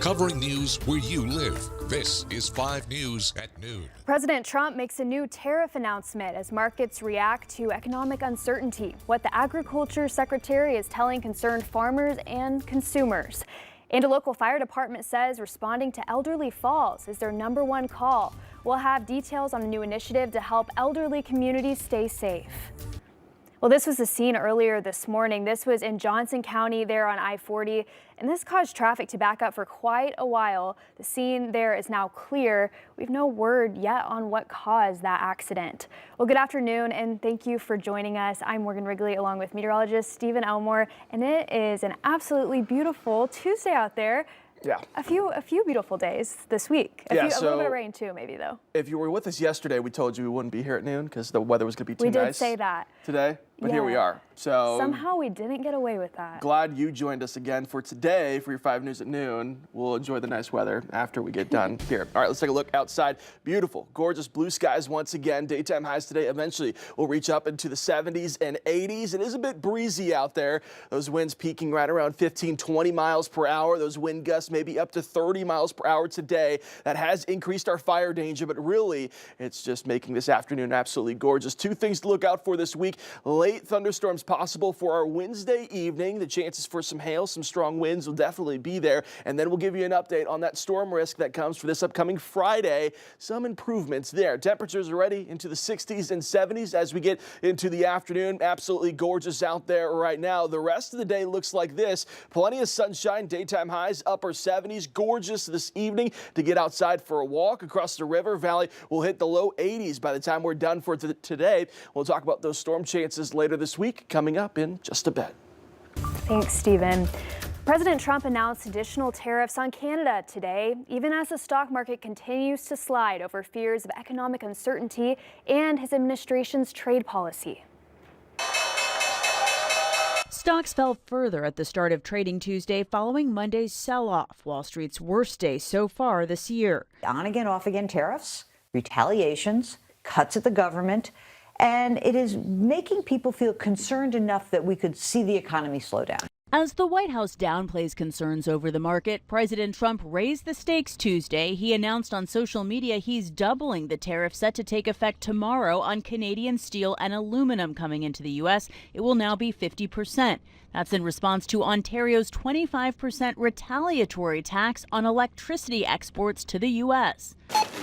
covering news where you live. This is 5 News at noon. President Trump makes a new tariff announcement as markets react to economic uncertainty. What the Agriculture Secretary is telling concerned farmers and consumers. And a local fire department says responding to elderly falls is their #1 call. We'll have details on a new initiative to help elderly communities stay safe. Well, this was the scene earlier this morning. This was in Johnson County there on I-40, and this caused traffic to back up for quite a while. The scene there is now clear. We've no word yet on what caused that accident. Well, good afternoon, and thank you for joining us. I'm Morgan Wrigley along with meteorologist Stephen Elmore, and it is an absolutely beautiful Tuesday out there. Yeah. A few beautiful days this week. A little bit of rain too, maybe, though. If you were with us yesterday, we told you we wouldn't be here at noon because the weather was going to be too nice. We did say that. Today, but here we are. So somehow we didn't get away with that. Glad you joined us again for today for your 5 News at noon. We'll enjoy the nice weather after we get done here. All right, let's take a look outside. Beautiful, gorgeous blue skies once again. Daytime highs today eventually will reach up into the 70s and 80s. It is a bit breezy out there. Those winds peaking right around 15, 20 miles per hour. Those wind gusts maybe up to 30 miles per hour today. That has increased our fire danger, but really it's just making this afternoon absolutely gorgeous. 2 things to look out for this week. Late thunderstorms possible for our Wednesday evening. The chances for some hail, some strong winds will definitely be there. And then we'll give you an update on that storm risk that comes for this upcoming Friday. Some improvements there. Temperatures already into the 60s and 70s as we get into the afternoon. Absolutely gorgeous out there right now. The rest of the day looks like this. Plenty of sunshine, daytime highs, upper 70s. Gorgeous this evening to get outside for a walk across the river valley. We'll hit the low 80s by the time we're done for today. We'll talk about those storm chances later this week coming up in just a bit. Thanks, Stephen. President Trump announced additional tariffs on Canada today, even as the stock market continues to slide over fears of economic uncertainty and his administration's trade policy. Stocks fell further at the start of trading Tuesday following Monday's sell-off, Wall Street's worst day so far this year. On again, off again tariffs, retaliations, cuts at the government, and it is making people feel concerned enough that we could see the economy slow down. As the White House downplays concerns over the market, President Trump raised the stakes Tuesday. He announced on social media he's doubling the tariff set to take effect tomorrow on Canadian steel and aluminum coming into the U.S. It will now be 50%. That's in response to Ontario's 25% retaliatory tax on electricity exports to the U.S.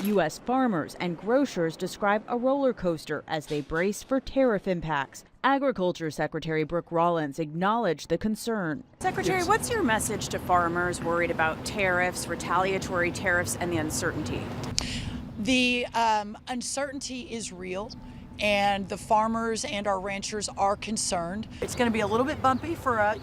U.S. farmers and grocers describe a roller coaster as they brace for tariff impacts. Agriculture Secretary Brooke Rollins acknowledged the concern. Secretary, what's your message to farmers worried about tariffs, retaliatory tariffs, and the uncertainty? The uncertainty is real, and the farmers and our ranchers are concerned. It's going to be a little bit bumpy for,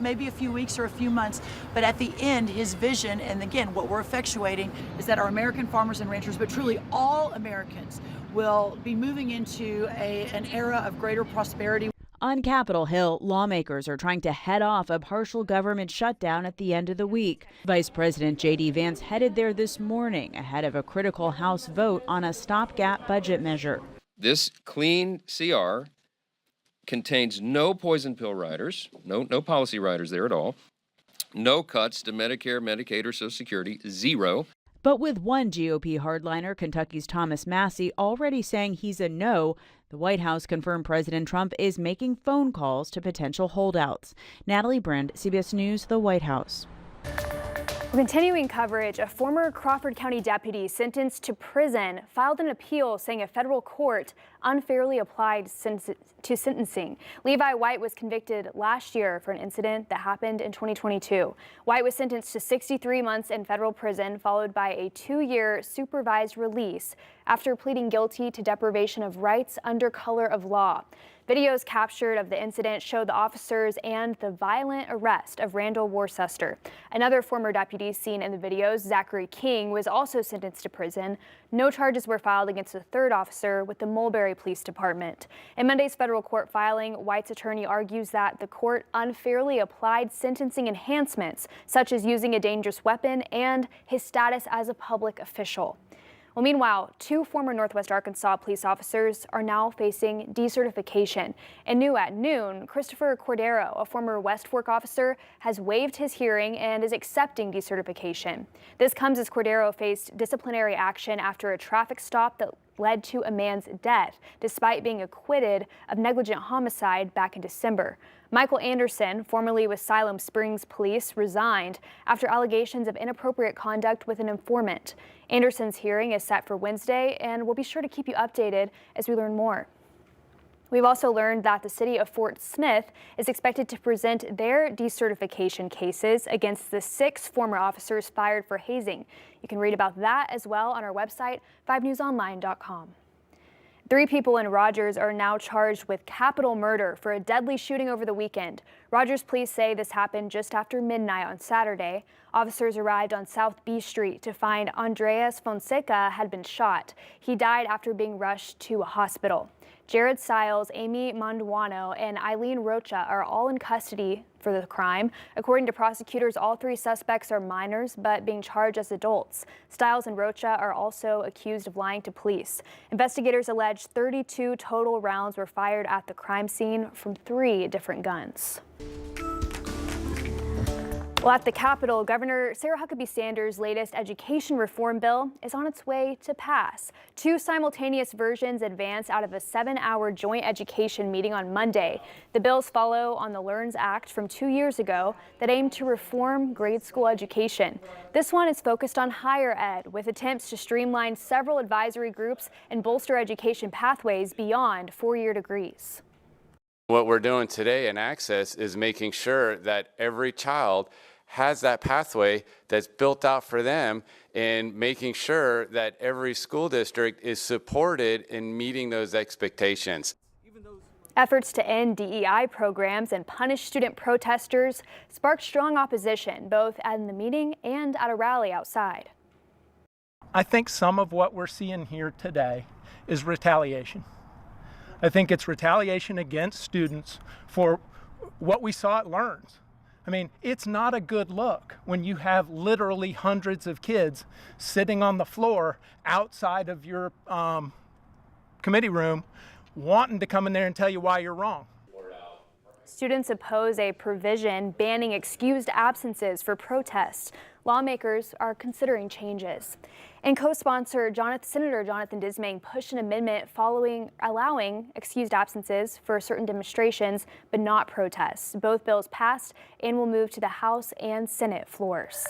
maybe a few weeks or a few months, but at the end, his vision, and again, what we're effectuating is that our American farmers and ranchers, but truly all Americans, will be moving into an era of greater prosperity. On Capitol Hill, lawmakers are trying to head off a partial government shutdown at the end of the week. Vice President J.D. Vance headed there this morning ahead of a critical House vote on a stopgap budget measure. This clean CR contains no poison pill riders, no policy riders there at all, no cuts to Medicare, Medicaid, or Social Security, 0. But with one GOP hardliner, Kentucky's Thomas Massie, already saying he's a no, the White House confirmed President Trump is making phone calls to potential holdouts. Natalie Brand, CBS News, the White House. Continuing coverage, a former Crawford County deputy sentenced to prison filed an appeal saying a federal court unfairly applied to sentencing. Levi White was convicted last year for an incident that happened in 2022. White was sentenced to 63 months in federal prison, followed by a 2-year supervised release after pleading guilty to deprivation of rights under color of law. Videos captured of the incident showed the officers and the violent arrest of Randall Worcester. Another former deputy seen in the videos, Zachary King, was also sentenced to prison. No charges were filed against the third officer with the Mulberry Police Department. In Monday's federal court filing, White's attorney argues that the court unfairly applied sentencing enhancements, such as using a dangerous weapon and his status as a public official. Well, meanwhile, 2 former Northwest Arkansas police officers are now facing decertification. And new at noon, Christopher Cordero, a former West Fork officer, has waived his hearing and is accepting decertification. This comes as Cordero faced disciplinary action after a traffic stop that led to a man's death, despite being acquitted of negligent homicide back in December. Michael Anderson, formerly with Siloam Springs Police, resigned after allegations of inappropriate conduct with an informant. Anderson's hearing is set for Wednesday, and we'll be sure to keep you updated as we learn more. We've also learned that the city of Fort Smith is expected to present their decertification cases against the 6 former officers fired for hazing. You can read about that as well on our website, 5newsonline.com. 3 people in Rogers are now charged with capital murder for a deadly shooting over the weekend. Rogers police say this happened just after midnight on Saturday. Officers arrived on South B Street to find Andreas Fonseca had been shot. He died after being rushed to a hospital. Jared Siles, Amy Manduano, and Eileen Rocha are all in custody for the crime. According to prosecutors, all 3 suspects are minors but being charged as adults. Stiles and Rocha are also accused of lying to police. Investigators allege 32 total rounds were fired at the crime scene from 3 different guns. Well, at the Capitol, Governor Sarah Huckabee Sanders' latest education reform bill is on its way to pass. 2 simultaneous versions advanced out of a 7-hour joint education meeting on Monday. The bills follow on the LEARNS Act from 2 years ago that aimed to reform grade school education. This one is focused on higher ed, with attempts to streamline several advisory groups and bolster education pathways beyond 4-year degrees. What we're doing today in Access is making sure that every child has that pathway that's built out for them, and making sure that every school district is supported in meeting those expectations. Efforts to end DEI programs and punish student protesters sparked strong opposition, both at the meeting and at a rally outside. I think some of what we're seeing here today is retaliation. I think it's retaliation against students for what we saw at LEARNS. I mean, it's not a good look when you have literally hundreds of kids sitting on the floor outside of your committee room wanting to come in there and tell you why you're wrong. Students oppose a provision banning excused absences for protests. Lawmakers are considering changes. And co-sponsor Senator Jonathan Dismang pushed an amendment allowing excused absences for certain demonstrations, but not protests. Both bills passed and will move to the House and Senate floors.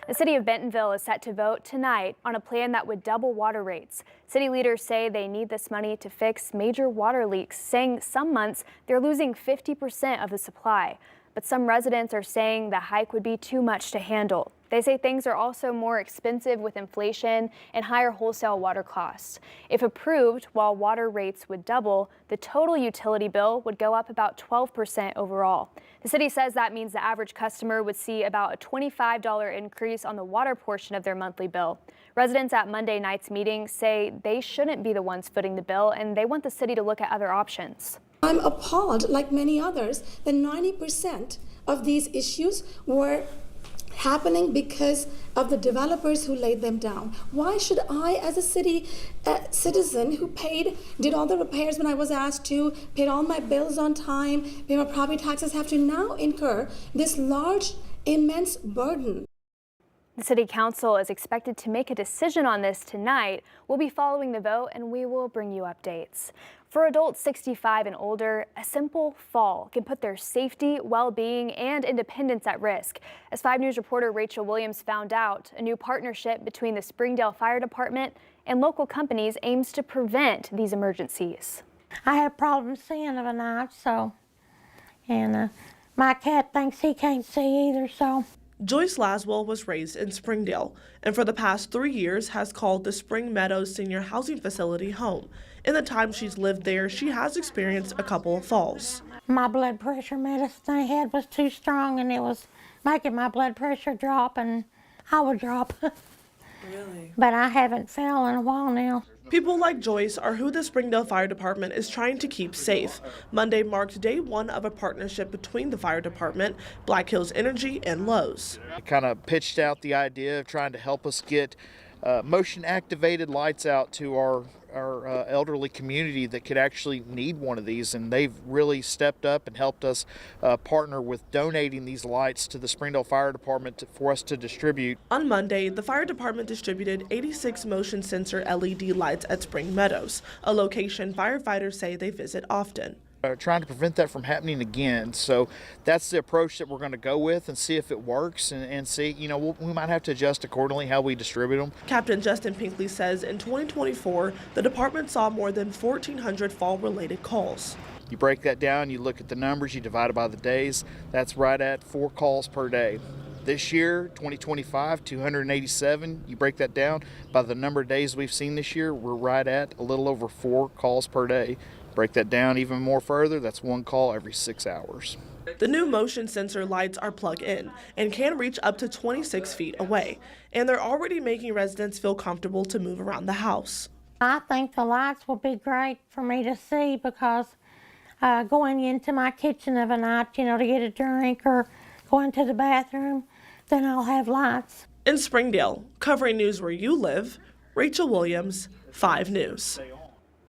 The city of Bentonville is set to vote tonight on a plan that would double water rates. City leaders say they need this money to fix major water leaks, saying some months they're losing 50% of the supply. But some residents are saying the hike would be too much to handle. They say things are also more expensive with inflation and higher wholesale water costs. If approved, while water rates would double, the total utility bill would go up about 12% overall. The city says that means the average customer would see about a $25 increase on the water portion of their monthly bill. Residents at Monday night's meeting say they shouldn't be the ones footing the bill, and they want the city to look at other options. I'm appalled, like many others, that 90% of these issues were happening because of the developers who laid them down. Why should I, as a city citizen who did all the repairs when I was asked to, paid all my bills on time, paid my property taxes, have to now incur this large, immense burden? The City Council is expected to make a decision on this tonight. We'll be following the vote and we will bring you updates. For adults 65 and older, a simple fall can put their safety, well-being, and independence at risk. As 5 News reporter Rachel Williams found out, a new partnership between the Springdale Fire Department and local companies aims to prevent these emergencies. I have problems seeing of a night, and my cat thinks he can't see either, so. Joyce Laswell was raised in Springdale, and for the past 3 years has called the Spring Meadows Senior Housing Facility home. In the time she's lived there, she has experienced a couple of falls. My blood pressure medicine I had was too strong, and it was making my blood pressure drop, and I would drop. Really? But I haven't fell in a while now. People like Joyce are who the Springdale Fire Department is trying to keep safe. Monday marked day 1 of a partnership between the fire department, Black Hills Energy, and Lowe's. It kind of pitched out the idea of trying to help us get motion activated lights out to our elderly community that could actually need one of these, and they've really stepped up and helped us partner with donating these lights to the Springdale Fire Department for us to distribute. On Monday, the fire department distributed 86 motion sensor LED lights at Spring Meadows, a location firefighters say they visit often. Trying to prevent that from happening again. So that's the approach that we're going to go with and see if it works and see, we might have to adjust accordingly how we distribute them. Captain Justin Pinkley says in 2024, the department saw more than 1,400 fall-related calls. You break that down, you look at the numbers, you divide it by the days, that's right at 4 calls per day. This year, 2025, 287, you break that down by the number of days we've seen this year, we're right at a little over 4 calls per day. Break that down even more further, that's 1 call every 6 hours. The new motion sensor lights are plug-in and can reach up to 26 feet away, and they're already making residents feel comfortable to move around the house. I think the lights will be great for me to see because going into my kitchen of a night, to get a drink or going to the bathroom, then I'll have lights. In Springdale, covering news where you live, Rachel Williams, 5 News.